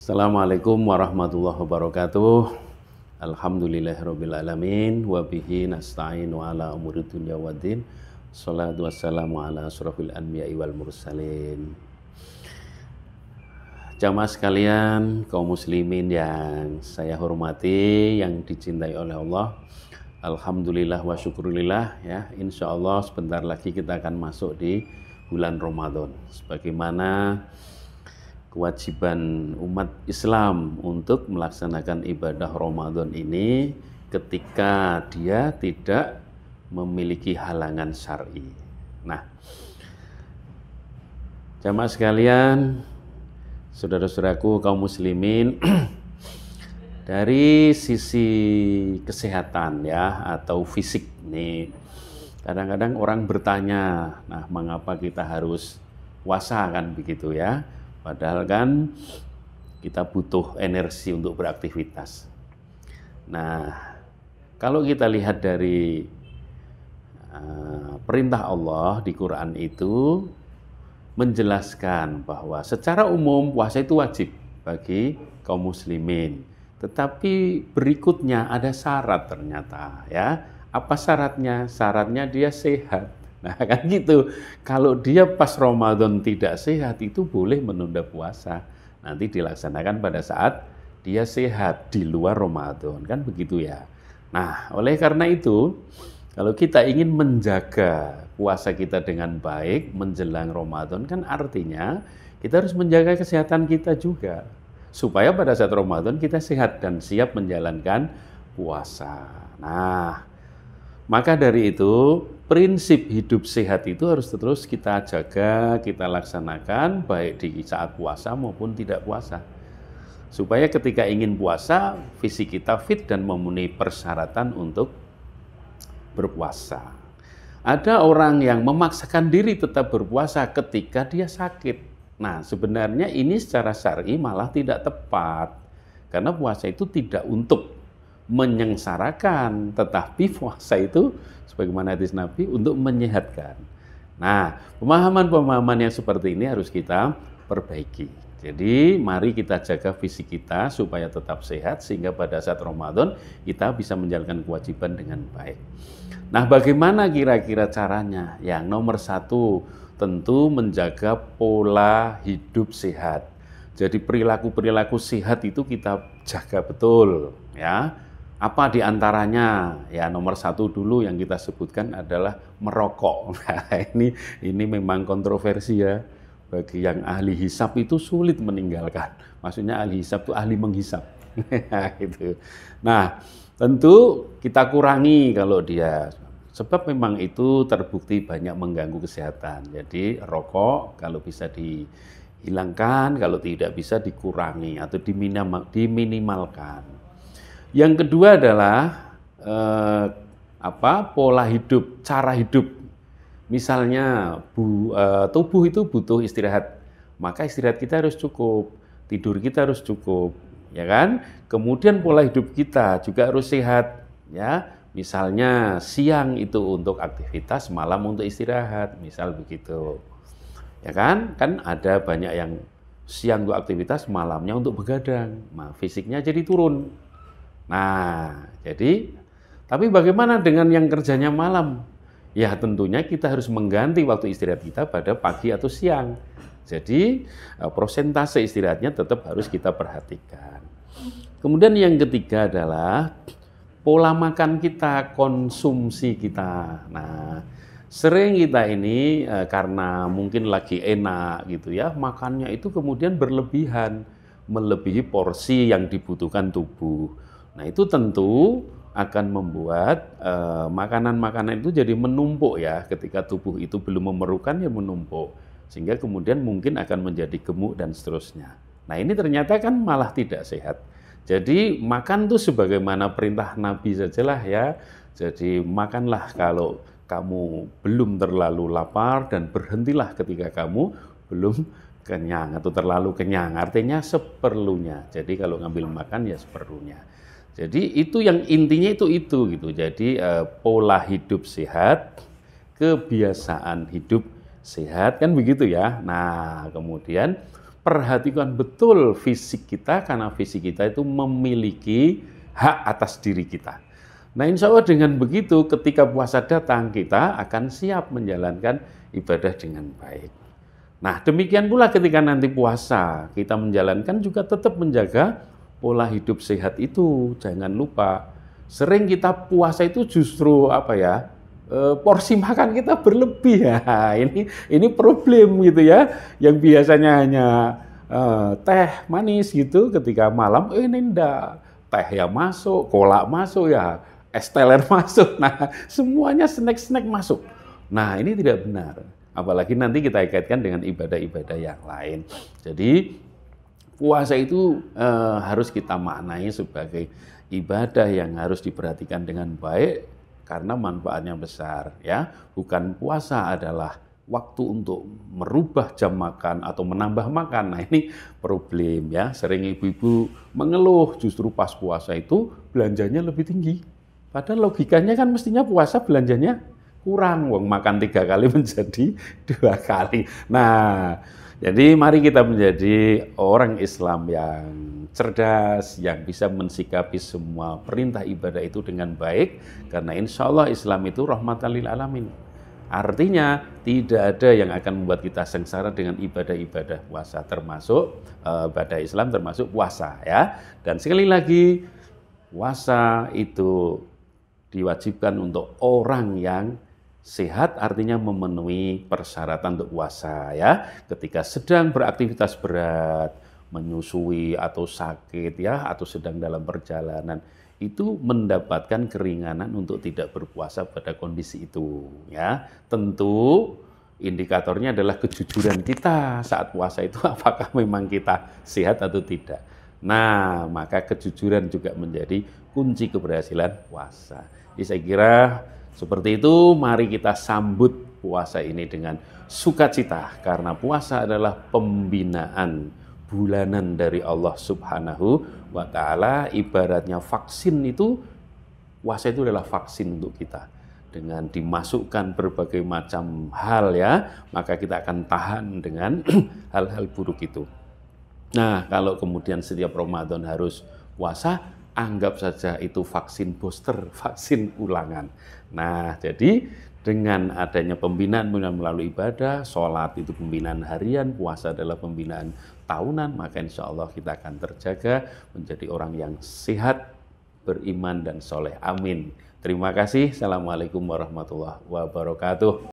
Assalamualaikum warahmatullahi wabarakatuh. Alhamdulillahirrabbilalamin. Wabihi nasta'inu ala umuri dunya waddin. Salatu wassalamu ala asrafil anbiya'i wal mursalin. Jamaah sekalian, kaum muslimin yang saya hormati, yang dicintai oleh Allah. Alhamdulillah wa syukurillah ya. Insya Allah sebentar lagi kita akan masuk di bulan Ramadan. Sebagaimana kewajiban umat Islam untuk melaksanakan ibadah Ramadan ini ketika dia tidak memiliki halangan syar'i. Nah, jamaah sekalian, saudara-saudaraku kaum muslimin, dari sisi kesehatan ya atau fisik nih, kadang-kadang orang bertanya, nah mengapa kita harus puasa kan begitu ya? Padahal kan kita butuh energi untuk beraktivitas. Nah, kalau kita lihat dari perintah Allah di Quran itu menjelaskan bahwa secara umum puasa itu wajib bagi kaum muslimin. Tetapi berikutnya ada syarat ternyata ya. Apa syaratnya? Syaratnya dia sehat. Nah kan gitu, kalau dia pas Ramadan tidak sehat itu boleh menunda puasa. Nanti dilaksanakan pada saat dia sehat di luar Ramadan, kan begitu ya. Nah oleh karena itu, kalau kita ingin menjaga puasa kita dengan baik menjelang Ramadan, kan artinya kita harus menjaga kesehatan kita juga. Supaya pada saat Ramadan kita sehat dan siap menjalankan puasa. Nah, maka dari itu, prinsip hidup sehat itu harus terus kita jaga, kita laksanakan baik di saat puasa maupun tidak puasa. Supaya ketika ingin puasa, fisik kita fit dan memenuhi persyaratan untuk berpuasa. Ada orang yang memaksakan diri tetap berpuasa ketika dia sakit. Nah, sebenarnya ini secara syar'i malah tidak tepat. Karena puasa itu tidak untuk menyengsarakan, tetapi puasa itu sebagaimana hadis Nabi untuk menyehatkan. Nah, pemahaman-pemahaman yang seperti ini harus kita perbaiki. Jadi, mari kita jaga fisik kita supaya tetap sehat sehingga pada saat Ramadan kita bisa menjalankan kewajiban dengan baik. Nah, bagaimana kira-kira caranya? Yang nomor satu, tentu menjaga pola hidup sehat. Jadi perilaku-perilaku sehat itu kita jaga betul, ya. Apa diantaranya? Ya nomor satu dulu yang kita sebutkan adalah merokok. Nah, ini memang kontroversi ya. Bagi yang ahli hisab itu sulit meninggalkan. Maksudnya ahli hisab itu ahli menghisap. Gitu. Nah, tentu kita kurangi kalau dia. Sebab memang itu terbukti banyak mengganggu kesehatan. Jadi rokok kalau bisa dihilangkan, kalau tidak bisa dikurangi atau diminimalkan. Yang kedua adalah pola hidup, cara hidup. Misalnya tubuh itu butuh istirahat, maka istirahat kita harus cukup, tidur kita harus cukup, ya kan? Kemudian pola hidup kita juga harus sehat, ya. Misalnya siang itu untuk aktivitas, malam untuk istirahat, misal begitu. Ya kan? Kan ada banyak yang siang untuk aktivitas, malamnya untuk begadang. Nah, fisiknya jadi turun. Nah, tapi bagaimana dengan yang kerjanya malam? Ya tentunya kita harus mengganti waktu istirahat kita pada pagi atau siang. Jadi prosentase istirahatnya tetap harus kita perhatikan. Kemudian yang ketiga adalah pola makan kita, konsumsi kita. Nah, sering kita ini karena mungkin lagi enak gitu ya, makannya itu kemudian berlebihan, melebihi porsi yang dibutuhkan tubuh. Nah itu tentu akan membuat makanan-makanan itu jadi menumpuk ya, ketika tubuh itu belum memerlukan ya menumpuk. Sehingga kemudian mungkin akan menjadi gemuk dan seterusnya. Nah ini ternyata kan malah tidak sehat. Jadi makan tuh sebagaimana perintah Nabi sajalah ya. Jadi makanlah kalau kamu belum terlalu lapar dan berhentilah ketika kamu belum kenyang atau terlalu kenyang. Artinya seperlunya. Jadi kalau ngambil makan ya seperlunya. Jadi itu yang intinya itu gitu. Jadi pola hidup sehat, kebiasaan hidup sehat kan begitu ya. Nah, kemudian perhatikan betul fisik kita, karena fisik kita itu memiliki hak atas diri kita. Nah, insya Allah dengan begitu ketika puasa datang kita akan siap menjalankan ibadah dengan baik. Nah, demikian pula ketika nanti puasa kita menjalankan juga tetap menjaga pola hidup sehat itu. Jangan lupa, sering kita puasa itu justru porsi makan kita berlebih ya. Ini problem gitu ya. Yang biasanya hanya teh manis gitu, ketika malam ini enggak, teh ya masuk, kolak masuk ya, es teler masuk. Nah, semuanya snack-snack masuk. Nah, ini tidak benar. Apalagi nanti kita kaitkan dengan ibadah-ibadah yang lain. Jadi puasa itu harus kita maknai sebagai ibadah yang harus diperhatikan dengan baik karena manfaatnya besar ya. Bukan puasa adalah waktu untuk merubah jam makan atau menambah makan. Nah, ini problem ya. Sering ibu-ibu mengeluh justru pas puasa itu belanjanya lebih tinggi. Padahal logikanya kan mestinya puasa belanjanya kurang, wong makan 3 kali menjadi 2 kali. Nah, jadi mari kita menjadi orang Islam yang cerdas, yang bisa mensikapi semua perintah ibadah itu dengan baik, karena insya Allah Islam itu rahmatan lil alamin. Artinya tidak ada yang akan membuat kita sengsara dengan ibadah-ibadah puasa, termasuk ibadah Islam termasuk puasa ya. Dan sekali lagi, puasa itu diwajibkan untuk orang yang sehat, artinya memenuhi persyaratan untuk puasa ya. Ketika sedang beraktivitas berat, menyusui atau sakit ya, atau sedang dalam perjalanan, itu mendapatkan keringanan untuk tidak berpuasa pada kondisi itu ya. Tentu indikatornya adalah kejujuran kita saat puasa itu, apakah memang kita sehat atau tidak. Nah, maka kejujuran juga menjadi kunci keberhasilan puasa. Jadi saya kira seperti itu, mari kita sambut puasa ini dengan sukacita, karena puasa adalah pembinaan bulanan dari Allah Subhanahu wa Ta'ala. Ibaratnya vaksin itu, puasa itu adalah vaksin untuk kita. Dengan dimasukkan berbagai macam hal ya, maka kita akan tahan dengan hal-hal buruk itu. Nah, kalau kemudian setiap Ramadan harus puasa, anggap saja itu vaksin booster, vaksin ulangan. Nah, jadi dengan adanya pembinaan melalui ibadah, sholat itu pembinaan harian, puasa adalah pembinaan tahunan, maka insya Allah kita akan terjaga menjadi orang yang sehat, beriman, dan soleh. Amin. Terima kasih. Assalamualaikum warahmatullahi wabarakatuh.